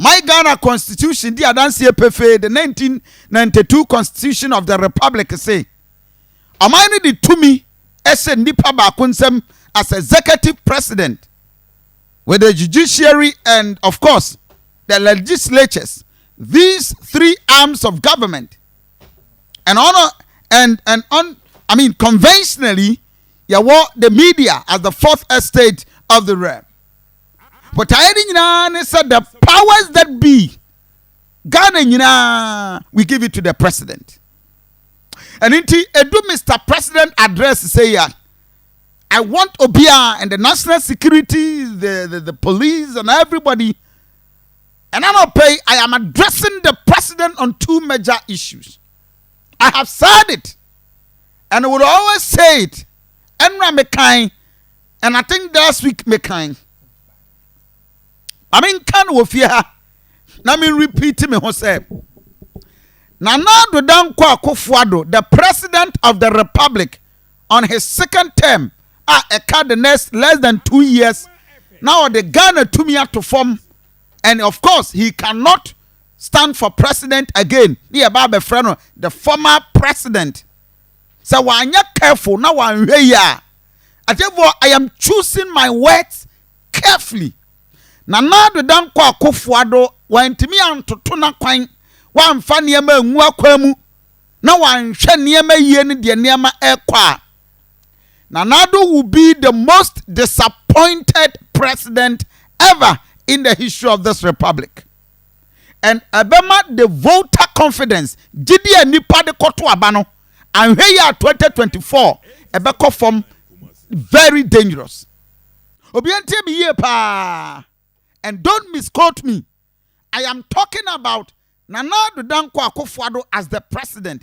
My Ghana Constitution, the the 1992 Constitution of the Republic say, Amani di tumi ese nipa bakunsem as executive president with the judiciary and of course the legislatures, these three arms of government, and conventionally, you want the media as the fourth estate of the realm. But I said the powers that be, Ghana, we give it to the president. And inti edu Mr. President address say I want Obia and the national security, the police and everybody. And I am addressing the president on two major issues. I have said it. And I would always say it. And I think last week mekai. I mean, can we fear? Let me repeat me say. Nana Dankwa Akufo-Addo, the president of the republic, on his second term, the next less than 2 years. Now the Ghana to me to form, and of course he cannot stand for president again. The former president. So when you're careful, now I'm here. I am choosing my words carefully. Nana Dankwa Akufo-Addo went to me and to tuna kwine. One funny kwamu na one shaniema yen de niema ekwa. Nanado will be the most disappointed president ever in the history of this republic. And abema the voter confidence jidi nipa de koto abano and here 2024 ebeko from very dangerous. Obiante me here pa, and don't misquote me. I am talking about Nana Dankwa Akufo-Addo as the president.